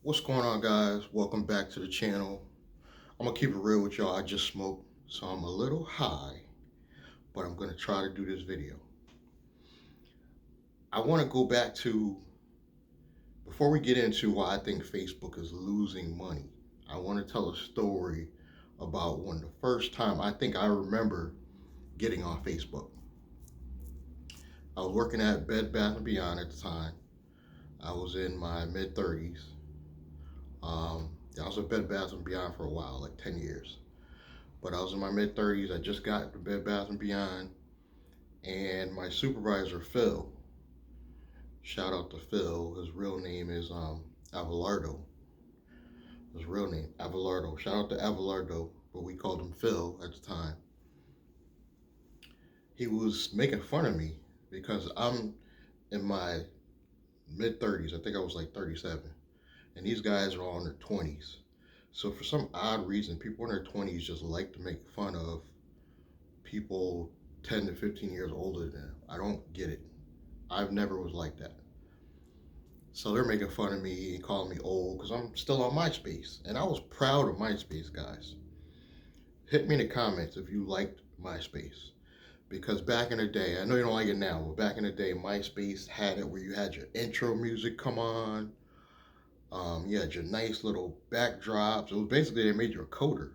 What's going on, guys? Welcome back to the channel. I'm gonna keep it real with y'all. I just smoked, so I'm a little high, but I'm gonna try to do this video. I want to go back to before we get into why I think Facebook is losing money. I want to tell a story about when the first time I remember getting on Facebook. I was working at Bed Bath and Beyond at the time. I was in my mid 30s. I was at Bed Bath and Beyond for a while, like 10 years. But I was in my mid 30s. I just got to Bed Bath and Beyond, and my supervisor Phil. Shout out to Phil. His real name is Avalardo. His real name Avalardo. Shout out to Avalardo, but we called him Phil at the time. He was making fun of me because I'm in my mid 30s. I think I was like 37, and these guys are all in their 20s. So for some odd reason, people in their 20s just like to make fun of people 10 to 15 years older than them. I don't get it. I've never was like that. So they're making fun of me and calling me old because I'm still on MySpace. And I was proud of MySpace, guys. Hit me in the comments if you liked MySpace. Because back in the day, I know you don't like it now, but back in the day, MySpace had it where you had your intro music come on. You had your nice little backdrops. It was basically they made you a coder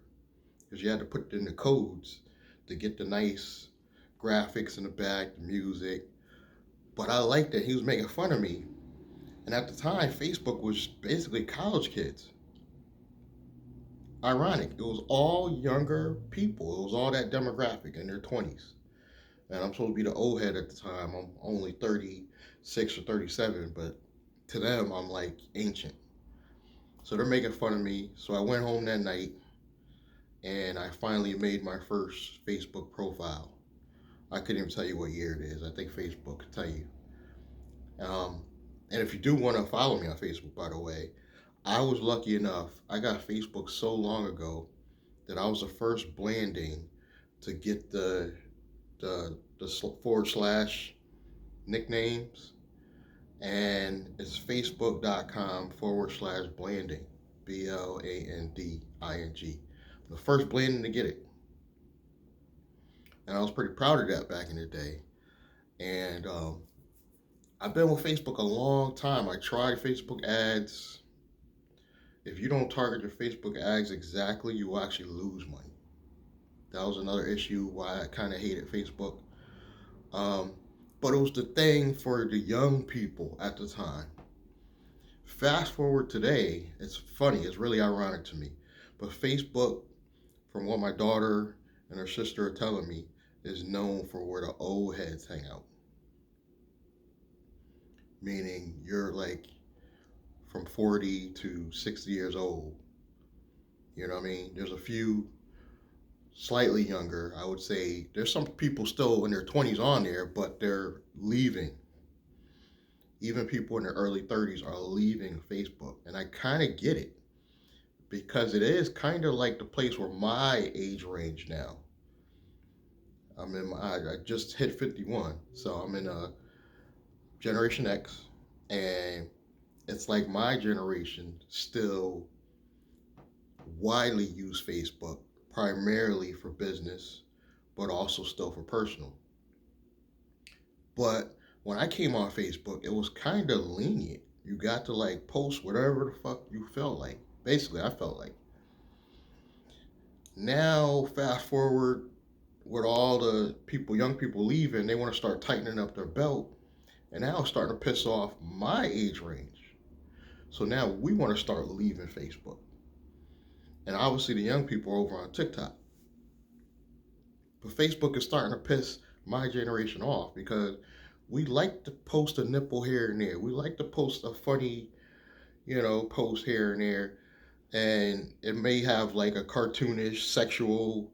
because you had to put in the codes to get the nice graphics in the back, the music. But I liked that he was making fun of me. And at the time, Facebook was basically college kids. Ironic, it was all younger people. It was all that demographic in their 20s. And I'm supposed to be the old head at the time. I'm only 36 or 37, but to them, I'm like ancient. So they're making fun of me. So I went home that night and I finally made my first Facebook profile. I couldn't even tell you what year it is. I think Facebook could tell you. Um, and if you do want to follow me on Facebook, by the way, I was lucky enough. I got Facebook so long ago that I was the first blanding to get the forward slash nicknames, and it's facebook.com forward slash blanding, BLANDING. The first blanding to get it, and I was pretty proud of that back in the day. And I've been with Facebook a long time. I tried Facebook ads. If you don't target your Facebook ads exactly, you will actually lose money. That was another issue why I kind of hated Facebook. Um, but it was the thing for the young people at the time. Fast forward today, it's funny, it's really ironic to me. But Facebook, from what my daughter and her sister are telling me, is known for where the old heads hang out. Meaning you're like from 40 to 60 years old. You know what I mean? There's a few slightly younger. I would say there's some people still in their 20s on there, but they're leaving. Even people in their early 30s are leaving Facebook. And I kind of get it because it is kind of like the place where my age range now. I just hit 51, so I'm in a Generation X, and it's like my generation still widely use Facebook primarily for business, but also still for personal. But when I came on Facebook, it was kind of lenient. You got to like post whatever the fuck you felt like. Basically, I felt like. Now, fast forward with all the people, young people leaving, they want to start tightening up their belt. And now it's starting to piss off my age range. So now we want to start leaving Facebook. And obviously, the young people are over on TikTok. But Facebook is starting to piss my generation off because we like to post a nipple here and there. We like to post a funny, post here and there. And it may have like a cartoonish sexual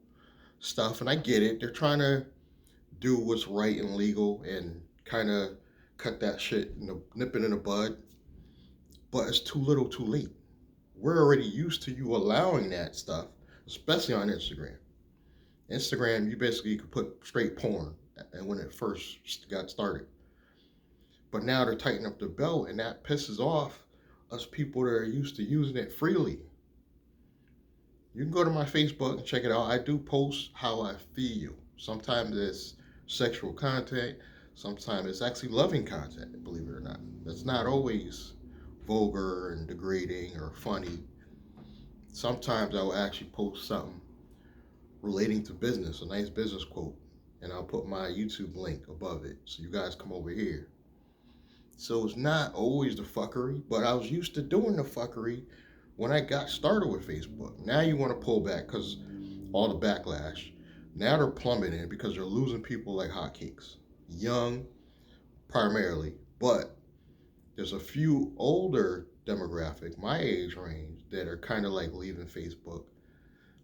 stuff. And I get it. They're trying to do what's right and legal and kind of cut that shit, nip it in the bud. But it's too little too late. We're already used to you allowing that stuff, especially on Instagram. Instagram, you basically could put straight porn and when it first got started. But now they're tightening up the belt, and that pisses off us people that are used to using it freely. You can go to my Facebook and check it out. I do post how I feel. Sometimes it's sexual content, sometimes it's actually loving content, believe it or not. It's not always vulgar and degrading or funny. Sometimes I will actually post something relating to business, a nice business quote, and I'll put my YouTube link above it so you guys come over here. So it's not always the fuckery, but I was used to doing the fuckery when I got started with Facebook. Now you want to pull back because all the backlash. Now they're plummeting because they're losing people like hotcakes. Young, primarily, but there's a few older demographic, my age range, that are kind of like leaving Facebook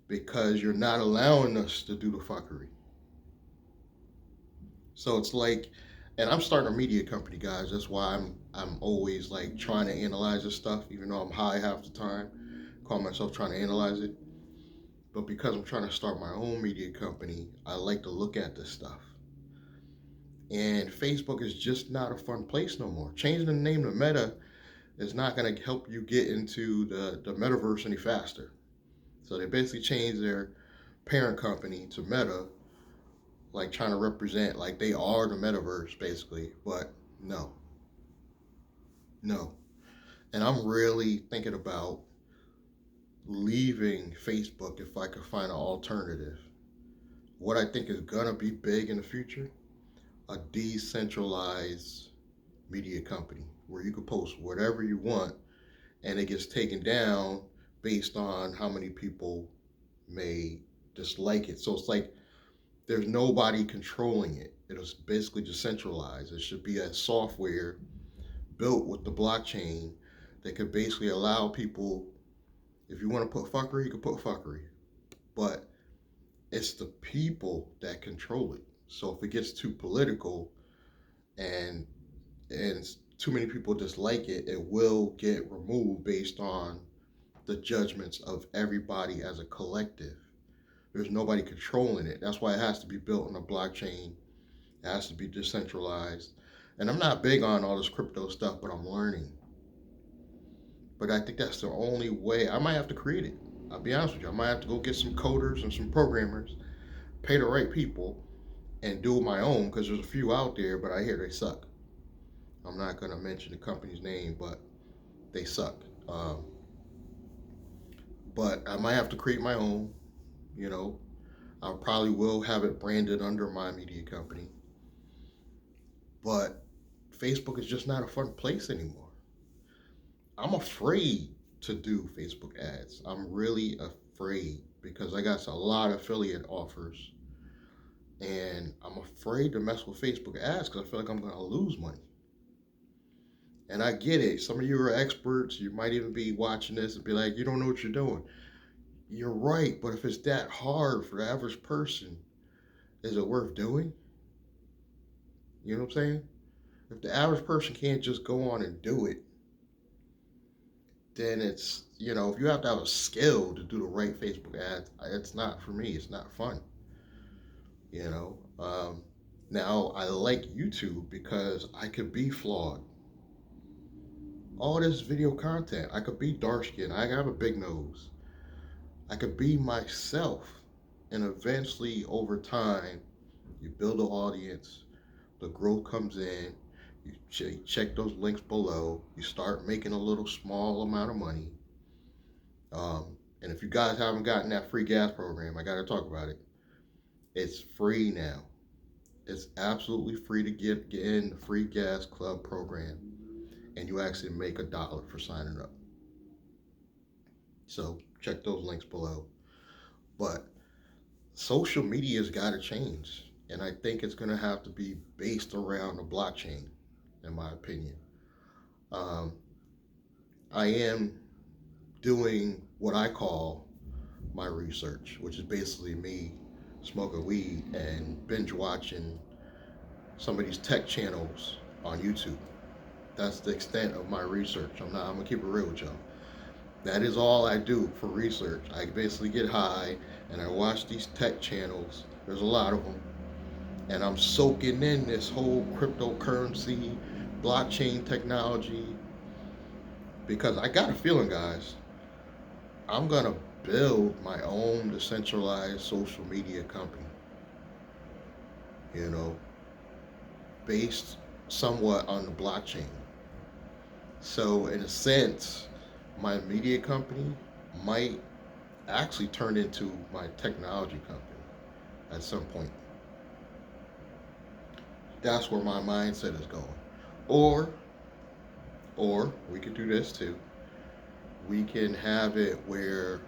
because you're not allowing us to do the fuckery. So it's like, and I'm starting a media company, guys. That's why I'm always like trying to analyze this stuff, even though I'm high half the time. Call myself trying to analyze it. But because I'm trying to start my own media company, I like to look at this stuff. And Facebook is just not a fun place no more. Changing the name to Meta is not going to help you get into the metaverse any faster. So they basically changed their parent company to Meta, like trying to represent like they are the metaverse basically, but no, no. And I'm really thinking about leaving Facebook if I could find an alternative. What I think is gonna be big in the future, a decentralized media company where you can post whatever you want and it gets taken down based on how many people may dislike it. So it's like there's nobody controlling it. It is basically decentralized. It should be a software built with the blockchain that could basically allow people, if you want to put fuckery, you can put fuckery. But it's the people that control it. So if it gets too political and too many people dislike it, it will get removed based on the judgments of everybody as a collective. There's nobody controlling it. That's why it has to be built on a blockchain. It has to be decentralized. And I'm not big on all this crypto stuff, but I'm learning. But I think that's the only way. I might have to create it. I'll be honest with you. I might have to go get some coders and some programmers, pay the right people, and do it my own because there's a few out there, but I hear they suck. I'm not going to mention the company's name, but they suck. But I might have to create my own, you know. I probably will have it branded under my media company. But Facebook is just not a fun place anymore. I'm afraid to do Facebook ads. I'm really afraid because I got a lot of affiliate offers and I'm afraid to mess with Facebook ads because I feel like I'm going to lose money. And I get it. Some of you are experts. You might even be watching this and be like, you don't know what you're doing. You're right, but if it's that hard for the average person, is it worth doing? You know what I'm saying? If the average person can't just go on and do it, then it's, if you have to have a skill to do the right Facebook ads, it's not for me. It's not fun. Now I like YouTube because I could be flawed. All this video content, I could be dark skinned. I have a big nose. I could be myself. And eventually, over time, you build an audience, the growth comes in, you check those links below, you start making a little small amount of money. And if you guys haven't gotten that free gas program, I got to talk about it. It's free now. It's absolutely free to get in the free gas club program. And you actually make $1 for signing up. So check those links below. But social media's got to change. And I think it's going to have to be based around the blockchain, in my opinion. I am doing what I call my research, which is basically me smoking weed and binge watching some of these tech channels on YouTube. That's the extent of my research. I'm gonna keep it real with y'all. That is all I do for research. I basically get high and I watch these tech channels. There's a lot of them. And I'm soaking in this whole cryptocurrency, blockchain technology. because I got a feeling, guys, I'm gonna build my own decentralized social media company, you know, based somewhat on the blockchain. So, in a sense, my media company might actually turn into my technology company at some point. That's where my mindset is going. Or, or we could do this too. We can have it where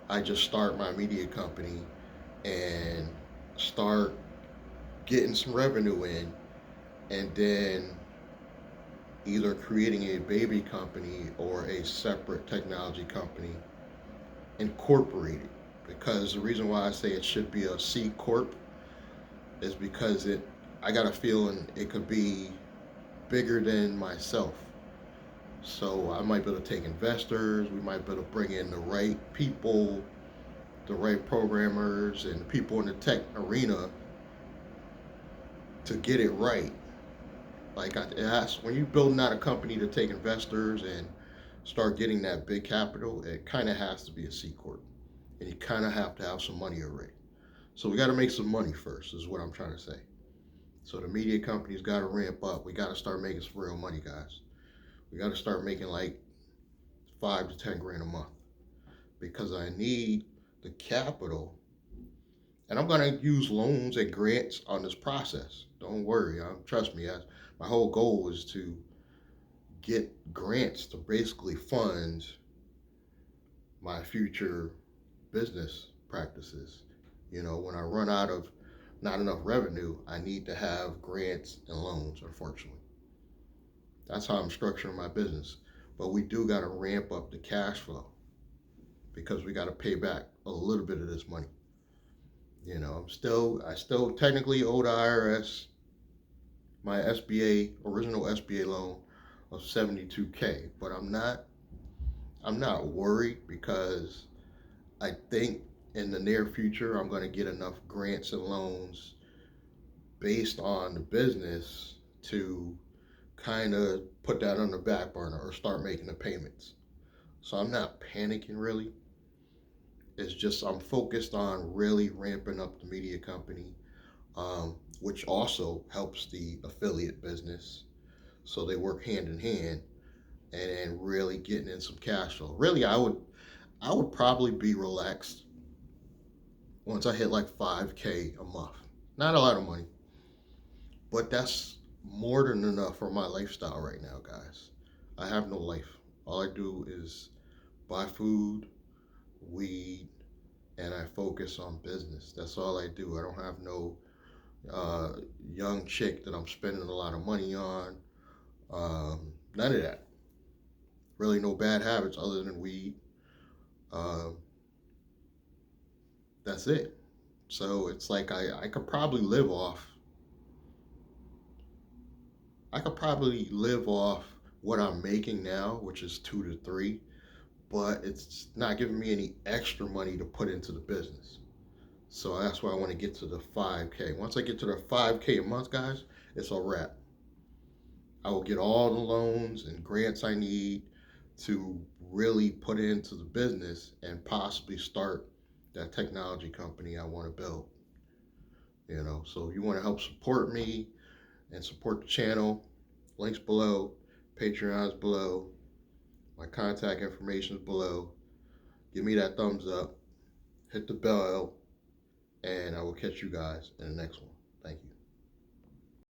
I just start my media company and start getting some revenue in, and then either creating a baby company or a separate technology company incorporated. Because the reason why I say it should be a C corp is because I got a feeling it could be bigger than myself. So I might be able to take investors. We might be able to bring in the right people, the right programmers, and people in the tech arena to get it right. Like it has, when you're building out a company to take investors and start getting that big capital, it kind of has to be a C corp, and you kind of have to have some money already. So we got to make some money first, is what I'm trying to say. So the media company's got to ramp up. We got to start making some real money, guys. We got to start making like 5 to 10 grand a month, because I need the capital, and I'm gonna use loans and grants on this process. Don't worry, trust me. My whole goal is to get grants to basically fund my future business practices. When I run out of not enough revenue, I need to have grants and loans, unfortunately. That's how I'm structuring my business. But we do got to ramp up the cash flow, because we got to pay back a little bit of this money. I still technically owe the IRS my original SBA loan of 72K, but I'm not worried, because I think in the near future I'm going to get enough grants and loans based on the business to kind of put that on the back burner or start making the payments. So I'm not panicking really. It's just I'm focused on really ramping up the media company, which also helps the affiliate business. So they work hand in hand, and really getting in some cash flow. Really, I would probably be relaxed once I hit like 5K a month. Not a lot of money, but that's more than enough for my lifestyle right now, guys. I have no life. All I do is buy food, weed, and I focus on business. That's all I do. I don't have no uh, young chick that I'm spending a lot of money on. None of that. Really, no bad habits other than weed. Uh, that's it. So it's like I could probably live off. I could probably live off what I'm making now, which is 2 to 3, but it's not giving me any extra money to put into the business. So that's why I want to get to the 5K. Once I get to the 5K a month, guys, it's a wrap. I will get all the loans and grants I need to really put into the business and possibly start that technology company I want to build. So if you want to help support me and support the channel, links below, Patreon's below, my contact information is below. Give me that thumbs up, hit the bell, and I will catch you guys in the next one. Thank you.